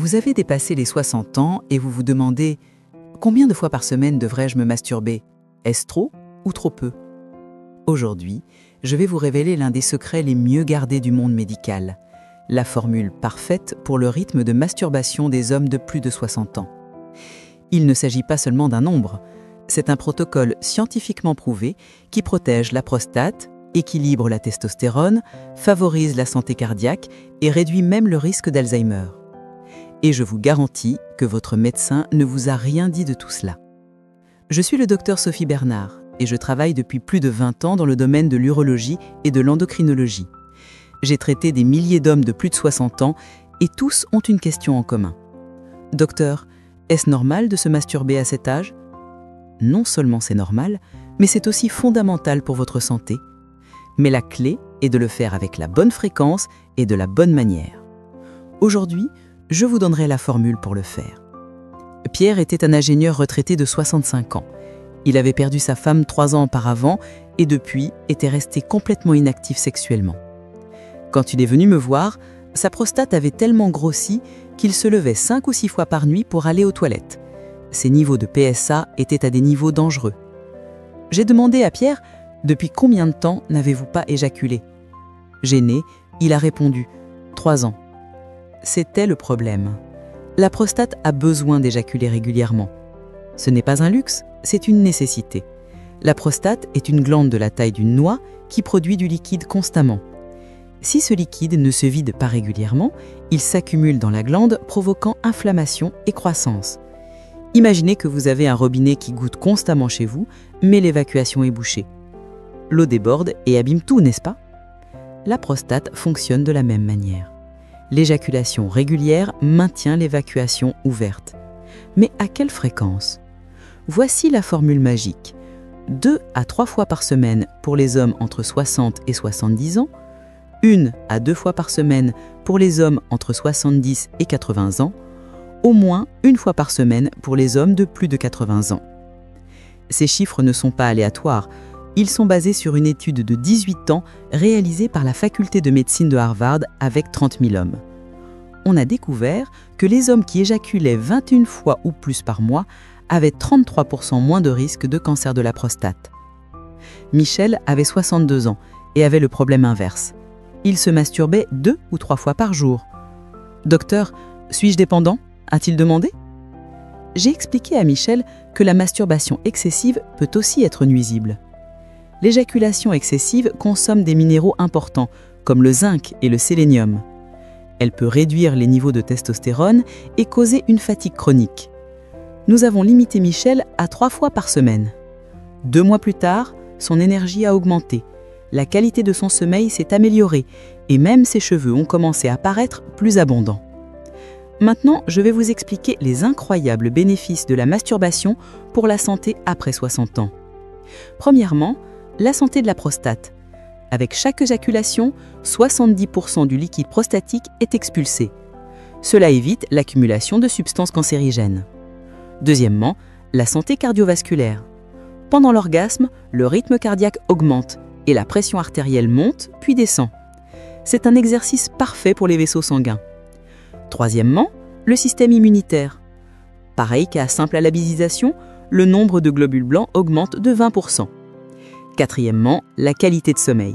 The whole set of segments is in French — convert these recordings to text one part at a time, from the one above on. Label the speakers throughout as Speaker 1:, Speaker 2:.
Speaker 1: Vous avez dépassé les 60 ans et vous vous demandez « Combien de fois par semaine devrais-je me masturber? Est-ce trop ou trop peu ?» Aujourd'hui, je vais vous révéler l'un des secrets les mieux gardés du monde médical, la formule parfaite pour le rythme de masturbation des hommes de plus de 60 ans. Il ne s'agit pas seulement d'un nombre, c'est un protocole scientifiquement prouvé qui protège la prostate, équilibre la testostérone, favorise la santé cardiaque et réduit même le risque d'Alzheimer. Et je vous garantis que votre médecin ne vous a rien dit de tout cela. Je suis le docteur Sophie Bernard et je travaille depuis plus de 20 ans dans le domaine de l'urologie et de l'endocrinologie. J'ai traité des milliers d'hommes de plus de 60 ans et tous ont une question en commun. Docteur, est-ce normal de se masturber à cet âge? Non seulement c'est normal, mais c'est aussi fondamental pour votre santé. Mais la clé est de le faire avec la bonne fréquence et de la bonne manière. Aujourd'hui, je vous donnerai la formule pour le faire. Pierre était un ingénieur retraité de 65 ans. Il avait perdu sa femme 3 ans auparavant et depuis était resté complètement inactif sexuellement. Quand il est venu me voir, sa prostate avait tellement grossi qu'il se levait 5 ou 6 fois par nuit pour aller aux toilettes. Ses niveaux de PSA étaient à des niveaux dangereux. J'ai demandé à Pierre « Depuis combien de temps n'avez-vous pas éjaculé ?» Gêné, il a répondu « 3 ans ». C'était le problème. La prostate a besoin d'éjaculer régulièrement. Ce n'est pas un luxe, c'est une nécessité. La prostate est une glande de la taille d'une noix qui produit du liquide constamment. Si ce liquide ne se vide pas régulièrement, il s'accumule dans la glande, provoquant inflammation et croissance. Imaginez que vous avez un robinet qui goutte constamment chez vous, mais l'évacuation est bouchée. L'eau déborde et abîme tout, n'est-ce pas? La prostate fonctionne de la même manière. L'éjaculation régulière maintient l'évacuation ouverte. Mais à quelle fréquence? Voici la formule magique. 2 à 3 fois par semaine pour les hommes entre 60 et 70 ans, 1 à 2 fois par semaine pour les hommes entre 70 et 80 ans, au moins 1 fois par semaine pour les hommes de plus de 80 ans. Ces chiffres ne sont pas aléatoires, ils sont basés sur une étude de 18 ans réalisée par la faculté de médecine de Harvard avec 30 000 hommes. On a découvert que les hommes qui éjaculaient 21 fois ou plus par mois avaient 33% moins de risque de cancer de la prostate. Michel avait 62 ans et avait le problème inverse. Il se masturbait 2 ou 3 fois par jour. « Docteur, suis-je dépendant ?» a-t-il demandé. J'ai expliqué à Michel que la masturbation excessive peut aussi être nuisible. L'éjaculation excessive consomme des minéraux importants, comme le zinc et le sélénium. Elle peut réduire les niveaux de testostérone et causer une fatigue chronique. Nous avons limité Michel à 3 fois par semaine. 2 mois plus tard, son énergie a augmenté, la qualité de son sommeil s'est améliorée et même ses cheveux ont commencé à paraître plus abondants. Maintenant, je vais vous expliquer les incroyables bénéfices de la masturbation pour la santé après 60 ans. Premièrement, la santé de la prostate. Avec chaque éjaculation, 70% du liquide prostatique est expulsé. Cela évite l'accumulation de substances cancérigènes. Deuxièmement, la santé cardiovasculaire. Pendant l'orgasme, le rythme cardiaque augmente et la pression artérielle monte puis descend. C'est un exercice parfait pour les vaisseaux sanguins. Troisièmement, le système immunitaire. Pareil qu'à simple labellisation, le nombre de globules blancs augmente de 20%. Quatrièmement, la qualité de sommeil.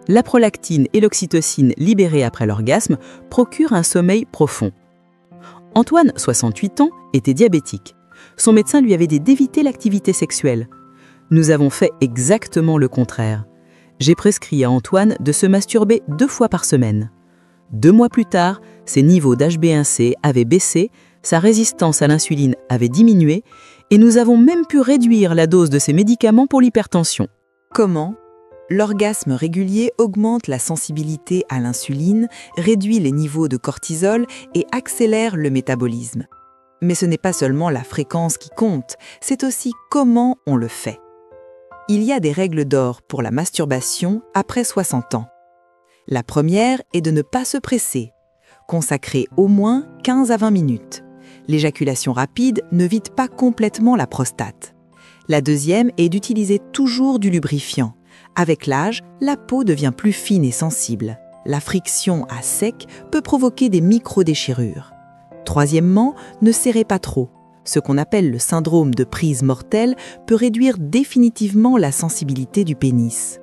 Speaker 1: La prolactine et l'oxytocine libérées après l'orgasme procurent un sommeil profond. Antoine, 68 ans, était diabétique. Son médecin lui avait dit d'éviter l'activité sexuelle. Nous avons fait exactement le contraire. J'ai prescrit à Antoine de se masturber 2 fois par semaine. 2 mois plus tard, ses niveaux d'HbA1c avaient baissé, sa résistance à l'insuline avait diminué et nous avons même pu réduire la dose de ses médicaments pour l'hypertension.
Speaker 2: Comment? L'orgasme régulier augmente la sensibilité à l'insuline, réduit les niveaux de cortisol et accélère le métabolisme. Mais ce n'est pas seulement la fréquence qui compte, c'est aussi comment on le fait. Il y a des règles d'or pour la masturbation après 60 ans. La première est de ne pas se presser. Consacrer au moins 15 à 20 minutes. L'éjaculation rapide ne vide pas complètement la prostate. La deuxième est d'utiliser toujours du lubrifiant. Avec l'âge, la peau devient plus fine et sensible. La friction à sec peut provoquer des micro-déchirures. Troisièmement, ne serrez pas trop. Ce qu'on appelle le syndrome de prise mortelle peut réduire définitivement la sensibilité du pénis.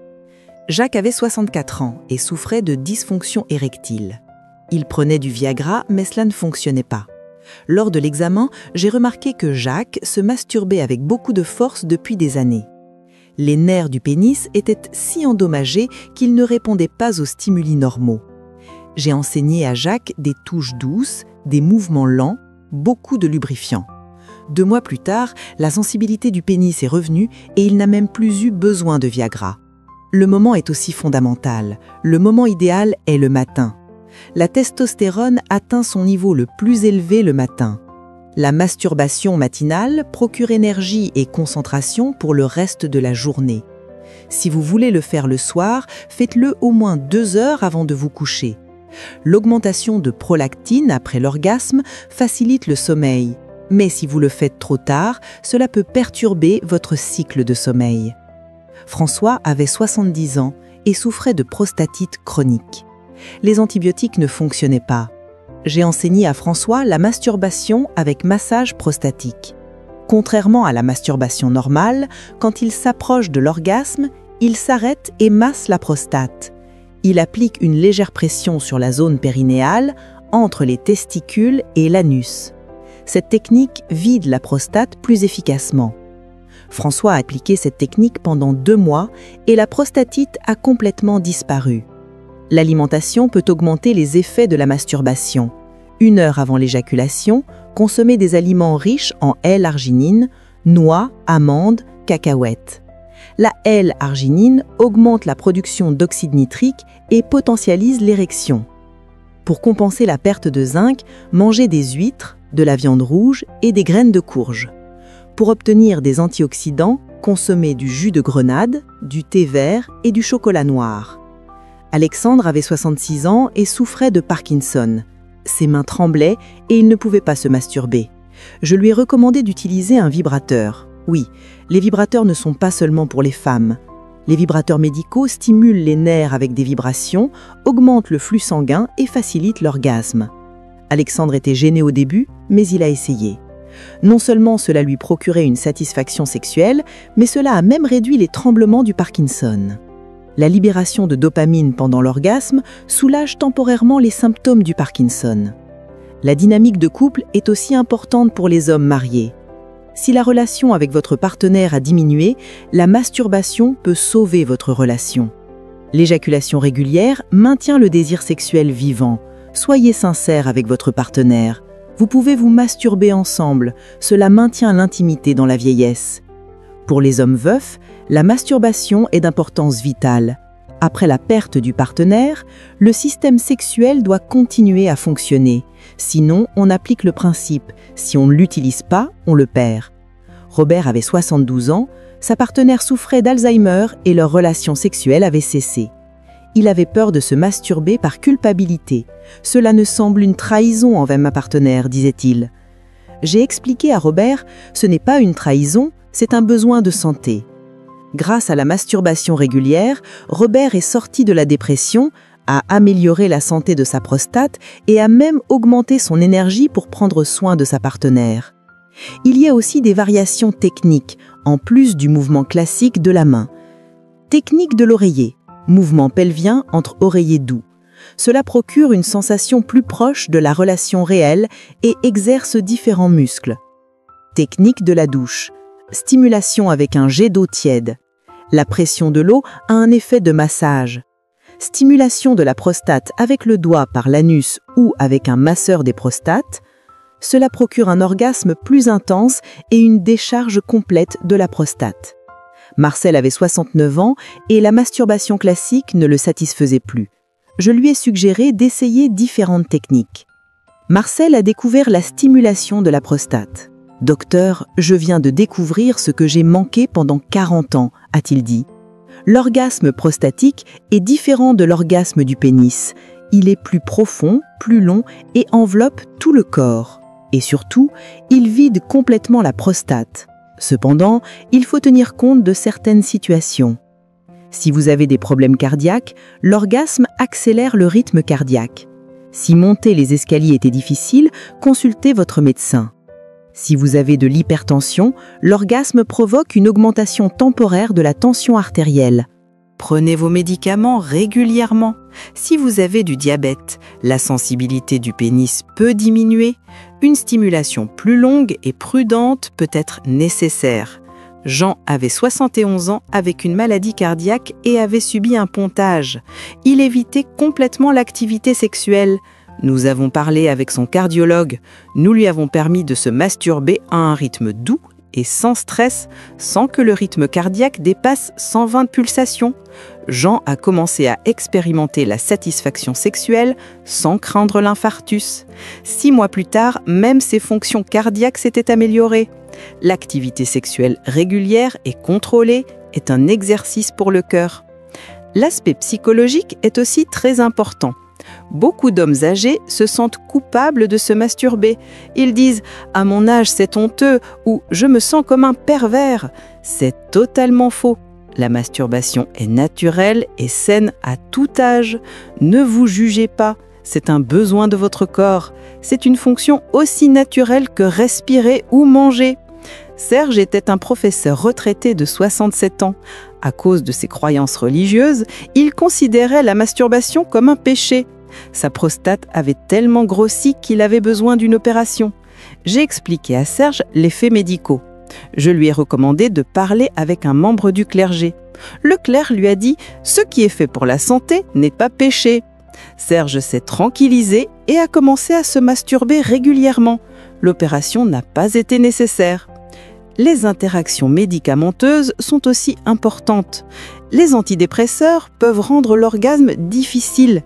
Speaker 2: Jacques avait 64 ans et souffrait de dysfonction érectile. Il prenait du Viagra, mais cela ne fonctionnait pas. Lors de l'examen, j'ai remarqué que Jacques se masturbait avec beaucoup de force depuis des années. Les nerfs du pénis étaient si endommagés qu'ils ne répondaient pas aux stimuli normaux. J'ai enseigné à Jacques des touches douces, des mouvements lents, beaucoup de lubrifiant. 2 mois plus tard, la sensibilité du pénis est revenue et il n'a même plus eu besoin de Viagra. Le moment est aussi fondamental. Le moment idéal est le matin. La testostérone atteint son niveau le plus élevé le matin. La masturbation matinale procure énergie et concentration pour le reste de la journée. Si vous voulez le faire le soir, faites-le au moins 2 heures avant de vous coucher. L'augmentation de prolactine après l'orgasme facilite le sommeil. Mais si vous le faites trop tard, cela peut perturber votre cycle de sommeil. François avait 70 ans et souffrait de prostatite chronique. Les antibiotiques ne fonctionnaient pas. J'ai enseigné à François la masturbation avec massage prostatique. Contrairement à la masturbation normale, quand il s'approche de l'orgasme, il s'arrête et masse la prostate. Il applique une légère pression sur la zone périnéale, entre les testicules et l'anus. Cette technique vide la prostate plus efficacement. François a appliqué cette technique pendant 2 mois et la prostatite a complètement disparu. L'alimentation peut augmenter les effets de la masturbation. 1 heure avant l'éjaculation, consommez des aliments riches en L-arginine, noix, amandes, cacahuètes. La L-arginine augmente la production d'oxyde nitrique et potentialise l'érection. Pour compenser la perte de zinc, mangez des huîtres, de la viande rouge et des graines de courge. Pour obtenir des antioxydants, consommez du jus de grenade, du thé vert et du chocolat noir. Alexandre avait 66 ans et souffrait de Parkinson. Ses mains tremblaient et il ne pouvait pas se masturber. Je lui ai recommandé d'utiliser un vibrateur. Oui, les vibrateurs ne sont pas seulement pour les femmes. Les vibrateurs médicaux stimulent les nerfs avec des vibrations, augmentent le flux sanguin et facilitent l'orgasme. Alexandre était gêné au début, mais il a essayé. Non seulement cela lui procurait une satisfaction sexuelle, mais cela a même réduit les tremblements du Parkinson. La libération de dopamine pendant l'orgasme soulage temporairement les symptômes du Parkinson. La dynamique de couple est aussi importante pour les hommes mariés. Si la relation avec votre partenaire a diminué, la masturbation peut sauver votre relation. L'éjaculation régulière maintient le désir sexuel vivant. Soyez sincère avec votre partenaire. Vous pouvez vous masturber ensemble, cela maintient l'intimité dans la vieillesse. Pour les hommes veufs, la masturbation est d'importance vitale. Après la perte du partenaire, le système sexuel doit continuer à fonctionner. Sinon, on applique le principe « si on ne l'utilise pas, on le perd ». Robert avait 72 ans, sa partenaire souffrait d'Alzheimer et leur relation sexuelle avait cessé. Il avait peur de se masturber par culpabilité. « Cela ne semble une trahison envers ma partenaire », disait-il. J'ai expliqué à Robert « ce n'est pas une trahison, c'est un besoin de santé ». Grâce à la masturbation régulière, Robert est sorti de la dépression, a amélioré la santé de sa prostate et a même augmenté son énergie pour prendre soin de sa partenaire. Il y a aussi des variations techniques, en plus du mouvement classique de la main. Technique de l'oreiller, mouvement pelvien entre oreiller doux. Cela procure une sensation plus proche de la relation réelle et exerce différents muscles. Technique de la douche, stimulation avec un jet d'eau tiède. La pression de l'eau a un effet de massage. Stimulation de la prostate avec le doigt par l'anus ou avec un masseur des prostates. Cela procure un orgasme plus intense et une décharge complète de la prostate. Marcel avait 69 ans et la masturbation classique ne le satisfaisait plus. Je lui ai suggéré d'essayer différentes techniques. Marcel a découvert la stimulation de la prostate. « Docteur, je viens de découvrir ce que j'ai manqué pendant 40 ans », a-t-il dit. L'orgasme prostatique est différent de l'orgasme du pénis. Il est plus profond, plus long et enveloppe tout le corps. Et surtout, il vide complètement la prostate. Cependant, il faut tenir compte de certaines situations. Si vous avez des problèmes cardiaques, l'orgasme accélère le rythme cardiaque. Si monter les escaliers était difficile, consultez votre médecin. Si vous avez de l'hypertension, l'orgasme provoque une augmentation temporaire de la tension artérielle. Prenez vos médicaments régulièrement. Si vous avez du diabète, la sensibilité du pénis peut diminuer. Une stimulation plus longue et prudente peut être nécessaire. Jean avait 71 ans avec une maladie cardiaque et avait subi un pontage. Il évitait complètement l'activité sexuelle. Nous avons parlé avec son cardiologue. Nous lui avons permis de se masturber à un rythme doux et sans stress, sans que le rythme cardiaque dépasse 120 pulsations. Jean a commencé à expérimenter la satisfaction sexuelle sans craindre l'infarctus. 6 mois plus tard, même ses fonctions cardiaques s'étaient améliorées. L'activité sexuelle régulière et contrôlée est un exercice pour le cœur. L'aspect psychologique est aussi très important. Beaucoup d'hommes âgés se sentent coupables de se masturber. Ils disent « à mon âge c'est honteux » ou « je me sens comme un pervers ». C'est totalement faux. La masturbation est naturelle et saine à tout âge. Ne vous jugez pas, c'est un besoin de votre corps. C'est une fonction aussi naturelle que respirer ou manger. Serge était un professeur retraité de 67 ans. À cause de ses croyances religieuses, il considérait la masturbation comme un péché. Sa prostate avait tellement grossi qu'il avait besoin d'une opération. J'ai expliqué à Serge les faits médicaux. Je lui ai recommandé de parler avec un membre du clergé. Le clerc lui a dit « Ce qui est fait pour la santé n'est pas péché ». Serge s'est tranquillisé et a commencé à se masturber régulièrement. L'opération n'a pas été nécessaire. Les interactions médicamenteuses sont aussi importantes. Les antidépresseurs peuvent rendre l'orgasme difficile.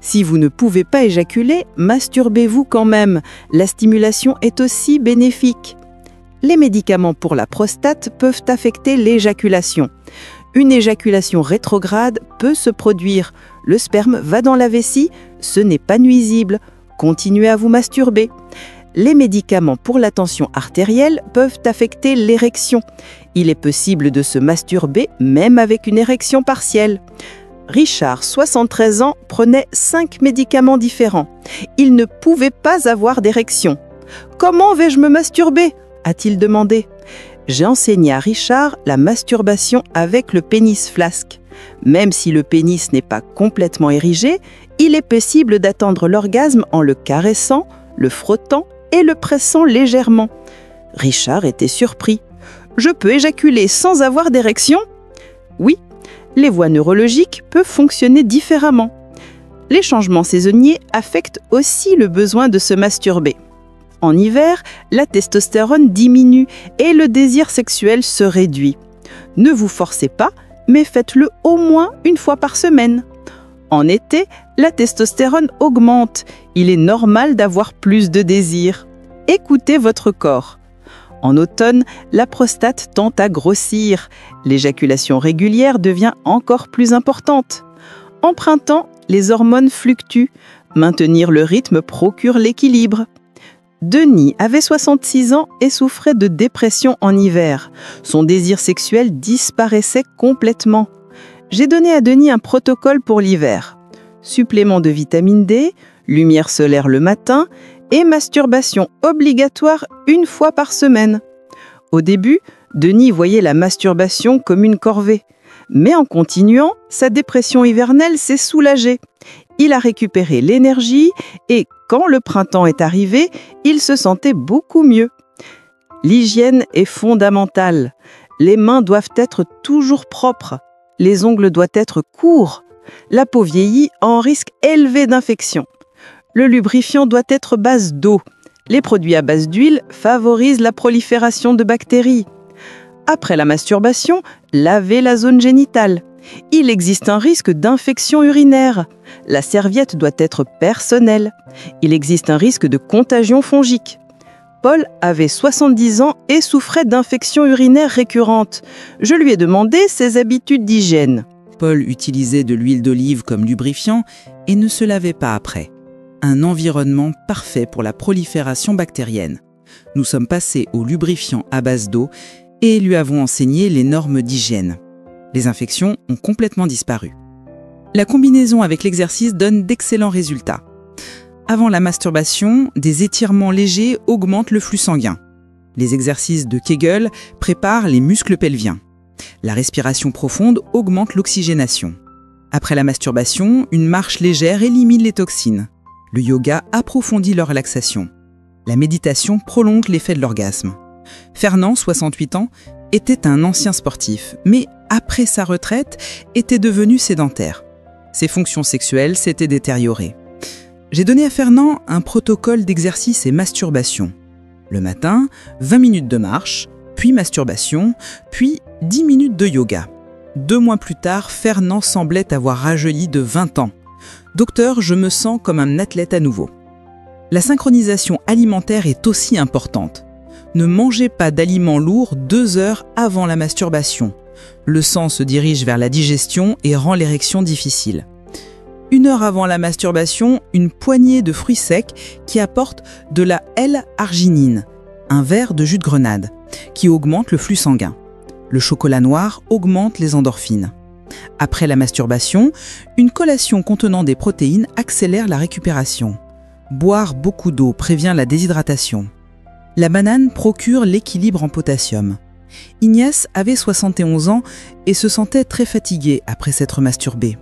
Speaker 2: Si vous ne pouvez pas éjaculer, masturbez-vous quand même. La stimulation est aussi bénéfique. Les médicaments pour la prostate peuvent affecter l'éjaculation. Une éjaculation rétrograde peut se produire. Le sperme va dans la vessie, ce n'est pas nuisible. Continuez à vous masturber. Les médicaments pour la tension artérielle peuvent affecter l'érection. Il est possible de se masturber même avec une érection partielle. Richard, 73 ans, prenait 5 médicaments différents. Il ne pouvait pas avoir d'érection. « Comment vais-je me masturber ?» a-t-il demandé. J'ai enseigné à Richard la masturbation avec le pénis flasque. Même si le pénis n'est pas complètement érigé, il est possible d'atteindre l'orgasme en le caressant, le frottant et le pressant légèrement. Richard était surpris. « Je peux éjaculer sans avoir d'érection ?» Oui, les voies neurologiques peuvent fonctionner différemment. Les changements saisonniers affectent aussi le besoin de se masturber. En hiver, la testostérone diminue et le désir sexuel se réduit. Ne vous forcez pas, mais faites-le au moins une fois par semaine. En été, la testostérone augmente. Il est normal d'avoir plus de désir. Écoutez votre corps. En automne, la prostate tend à grossir. L'éjaculation régulière devient encore plus importante. En printemps, les hormones fluctuent. Maintenir le rythme procure l'équilibre. Denis avait 66 ans et souffrait de dépression en hiver. Son désir sexuel disparaissait complètement. J'ai donné à Denis un protocole pour l'hiver. Supplément de vitamine D, lumière solaire le matin et masturbation obligatoire une fois par semaine. Au début, Denis voyait la masturbation comme une corvée. Mais en continuant, sa dépression hivernale s'est soulagée. Il a récupéré l'énergie et, quand le printemps est arrivé, il se sentait beaucoup mieux. L'hygiène est fondamentale. Les mains doivent être toujours propres. Les ongles doivent être courts. La peau vieillit en risque élevé d'infection. Le lubrifiant doit être base d'eau. Les produits à base d'huile favorisent la prolifération de bactéries. Après la masturbation, lavez la zone génitale. Il existe un risque d'infection urinaire. La serviette doit être personnelle. Il existe un risque de contagion fongique. Paul avait 70 ans et souffrait d'infections urinaires récurrentes. Je lui ai demandé ses habitudes d'hygiène.
Speaker 1: Paul utilisait de l'huile d'olive comme lubrifiant et ne se lavait pas après. Un environnement parfait pour la prolifération bactérienne. Nous sommes passés au lubrifiant à base d'eau et lui avons enseigné les normes d'hygiène. Les infections ont complètement disparu. La combinaison avec l'exercice donne d'excellents résultats.
Speaker 2: Avant la masturbation, des étirements légers augmentent le flux sanguin. Les exercices de Kegel préparent les muscles pelviens. La respiration profonde augmente l'oxygénation. Après la masturbation, une marche légère élimine les toxines. Le yoga approfondit la relaxation. La méditation prolonge l'effet de l'orgasme. Fernand, 68 ans, était un ancien sportif, mais après sa retraite, était devenu sédentaire. Ses fonctions sexuelles s'étaient détériorées. J'ai donné à Fernand un protocole d'exercice et masturbation. Le matin, 20 minutes de marche, puis masturbation, puis 10 minutes de yoga. 2 mois plus tard, Fernand semblait avoir rajeuni de 20 ans. « Docteur, je me sens comme un athlète à nouveau. » La synchronisation alimentaire est aussi importante. Ne mangez pas d'aliments lourds 2 heures avant la masturbation. Le sang se dirige vers la digestion et rend l'érection difficile. 1 heure avant la masturbation, une poignée de fruits secs qui apportent de la L-arginine, un verre de jus de grenade, qui augmente le flux sanguin. Le chocolat noir augmente les endorphines. Après la masturbation, une collation contenant des protéines accélère la récupération. Boire beaucoup d'eau prévient la déshydratation. La banane procure l'équilibre en potassium. Ignace avait 71 ans et se sentait très fatigué après s'être masturbé.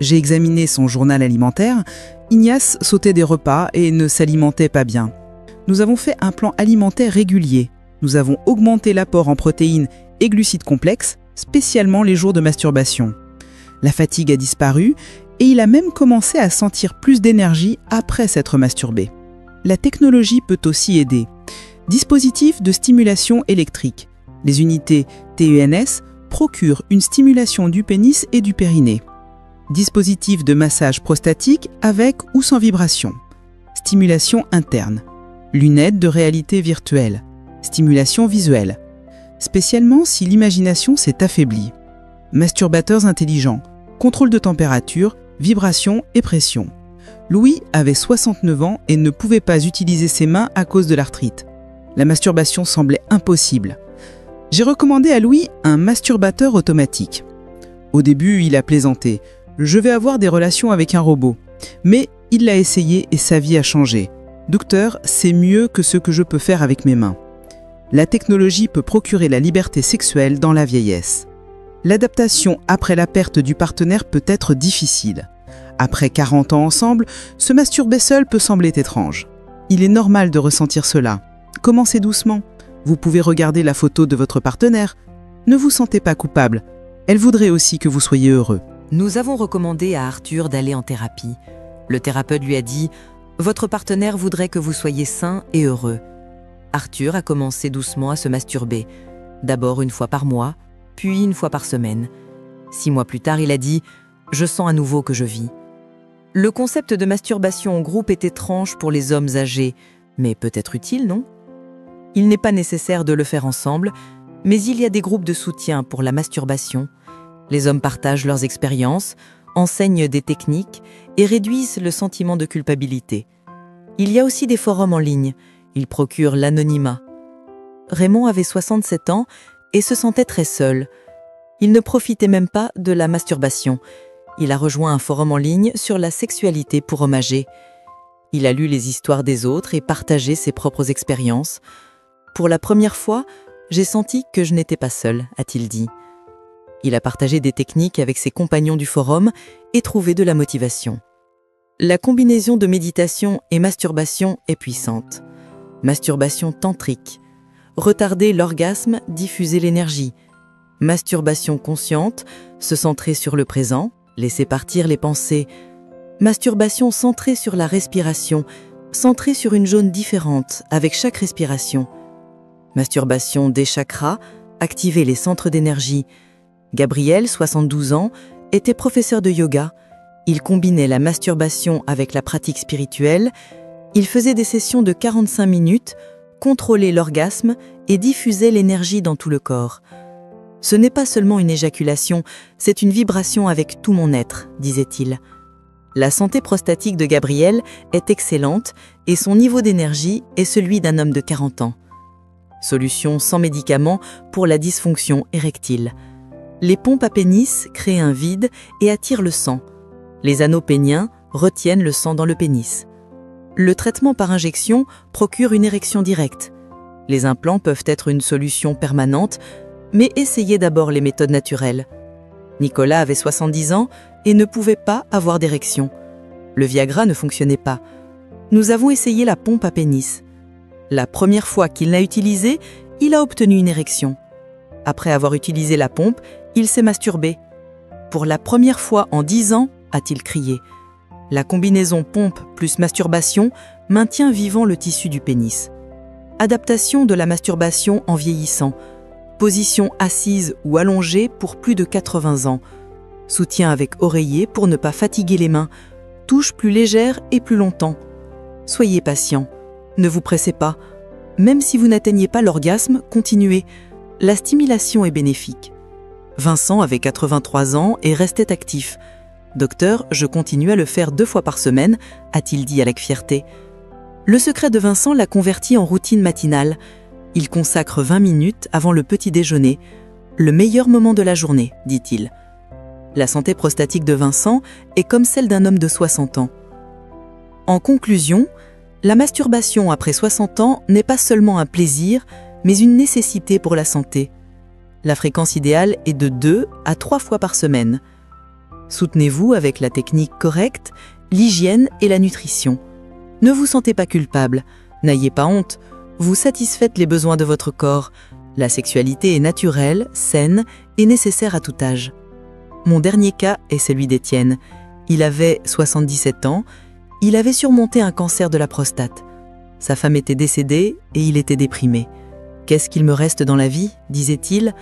Speaker 2: J'ai examiné son journal alimentaire. Ignace sautait des repas et ne s'alimentait pas bien. Nous avons fait un plan alimentaire régulier. Nous avons augmenté l'apport en protéines et glucides complexes, spécialement les jours de masturbation. La fatigue a disparu et il a même commencé à sentir plus d'énergie après s'être masturbé. La technologie peut aussi aider. Dispositif de stimulation électrique. Les unités TENS procurent une stimulation du pénis et du périnée. Dispositif de massage prostatique avec ou sans vibration. Stimulation interne. Lunettes de réalité virtuelle. Stimulation visuelle. Spécialement si l'imagination s'est affaiblie. Masturbateurs intelligents. Contrôle de température, vibration et pression. Louis avait 69 ans et ne pouvait pas utiliser ses mains à cause de l'arthrite. La masturbation semblait impossible. J'ai recommandé à Louis un masturbateur automatique. Au début, il a plaisanté. « Je vais avoir des relations avec un robot. » Mais il l'a essayé et sa vie a changé. « Docteur, c'est mieux que ce que je peux faire avec mes mains. » La technologie peut procurer la liberté sexuelle dans la vieillesse. L'adaptation après la perte du partenaire peut être difficile. Après 40 ans ensemble, se masturber seul peut sembler étrange. Il est normal de ressentir cela. Commencez doucement. Vous pouvez regarder la photo de votre partenaire. Ne vous sentez pas coupable. Elle voudrait aussi que vous soyez heureux.
Speaker 1: Nous avons recommandé à Arthur d'aller en thérapie. Le thérapeute lui a dit « Votre partenaire voudrait que vous soyez sain et heureux ». Arthur a commencé doucement à se masturber. D'abord 1 fois par mois, puis 1 fois par semaine. 6 mois plus tard, il a dit « Je sens à nouveau que je vis ». Le concept de masturbation en groupe est étrange pour les hommes âgés, mais peut-être utile, non? Il n'est pas nécessaire de le faire ensemble, mais il y a des groupes de soutien pour la masturbation. Les hommes partagent leurs expériences, enseignent des techniques et réduisent le sentiment de culpabilité. Il y a aussi des forums en ligne. Ils procurent l'anonymat. Raymond avait 67 ans et se sentait très seul. Il ne profitait même pas de la masturbation. Il a rejoint un forum en ligne sur la sexualité pour hommes âgés. Il a lu les histoires des autres et partagé ses propres expériences. Pour la première fois, j'ai senti que je n'étais pas seul, a-t-il dit. Il a partagé des techniques avec ses compagnons du forum et trouvé de la motivation. La combinaison de méditation et masturbation est puissante. Masturbation tantrique. Retarder l'orgasme, diffuser l'énergie. Masturbation consciente, se centrer sur le présent, laisser partir les pensées. Masturbation centrée sur la respiration, centrée sur une zone différente avec chaque respiration. Masturbation des chakras, activer les centres d'énergie. Gabriel, 72 ans, était professeur de yoga. Il combinait la masturbation avec la pratique spirituelle. Il faisait des sessions de 45 minutes, contrôlait l'orgasme et diffusait l'énergie dans tout le corps. Ce n'est pas seulement une éjaculation, c'est une vibration avec tout mon être, disait-il. La santé prostatique de Gabriel est excellente et son niveau d'énergie est celui d'un homme de 40 ans. Solution sans médicaments pour la dysfonction érectile. Les pompes à pénis créent un vide et attirent le sang. Les anneaux péniens retiennent le sang dans le pénis.
Speaker 2: Le traitement par injection procure une érection directe. Les implants peuvent être une solution permanente, mais essayez d'abord les méthodes naturelles. Nicolas avait 70 ans et ne pouvait pas avoir d'érection. Le Viagra ne fonctionnait pas. Nous avons essayé la pompe à pénis. La première fois qu'il l'a utilisée, il a obtenu une érection. Après avoir utilisé la pompe, il s'est masturbé. Pour la première fois en 10 ans, a-t-il crié. La combinaison pompe plus masturbation maintient vivant le tissu du pénis. Adaptation de la masturbation en vieillissant. Position assise ou allongée pour plus de 80 ans. Soutien avec oreiller pour ne pas fatiguer les mains. Touche plus légère et plus longtemps. Soyez patient. Ne vous pressez pas. Même si vous n'atteignez pas l'orgasme, continuez. La stimulation est bénéfique. Vincent avait 83 ans et restait actif. « Docteur, je continue à le faire 2 fois par semaine », a-t-il dit avec fierté. Le secret de Vincent l'a converti en routine matinale. Il consacre 20 minutes avant le petit déjeuner. Le meilleur moment de la journée, dit-il. La santé prostatique de Vincent est comme celle d'un homme de 60 ans. En conclusion, la masturbation après 60 ans n'est pas seulement un plaisir, mais une nécessité pour la santé. La fréquence idéale est de 2 à 3 fois par semaine. Soutenez-vous avec la technique correcte, l'hygiène et la nutrition. Ne vous sentez pas coupable, n'ayez pas honte, vous satisfaites les besoins de votre corps. La sexualité est naturelle, saine et nécessaire à tout âge. Mon dernier cas est celui d'Étienne. Il avait 77 ans, il avait surmonté un cancer de la prostate. Sa femme était décédée et il était déprimé. « Qu'est-ce qu'il me reste dans la vie ?» disait-il.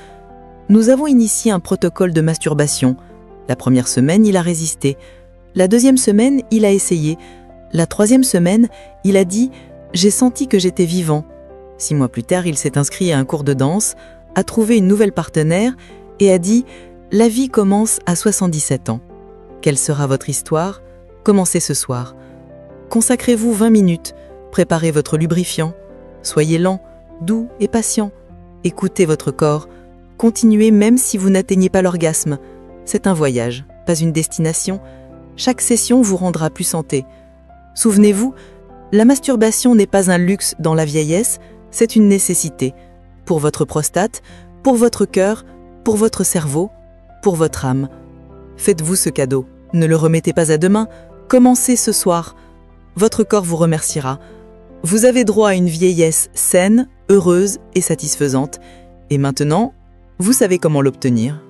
Speaker 2: Nous avons initié un protocole de masturbation. La première semaine, il a résisté. La deuxième semaine, il a essayé. La troisième semaine, il a dit « J'ai senti que j'étais vivant ». 6 mois plus tard, il s'est inscrit à un cours de danse, a trouvé une nouvelle partenaire et a dit « La vie commence à 77 ans ». Quelle sera votre histoire? Commencez ce soir. Consacrez-vous 20 minutes, préparez votre lubrifiant. Soyez lent, doux et patient. Écoutez votre corps. Continuez même si vous n'atteignez pas l'orgasme. C'est un voyage, pas une destination. Chaque session vous rendra plus santé. Souvenez-vous, la masturbation n'est pas un luxe dans la vieillesse, c'est une nécessité. Pour votre prostate, pour votre cœur, pour votre cerveau, pour votre âme. Faites-vous ce cadeau. Ne le remettez pas à demain. Commencez ce soir. Votre corps vous remerciera. Vous avez droit à une vieillesse saine, heureuse et satisfaisante. Et maintenant, vous savez comment l'obtenir.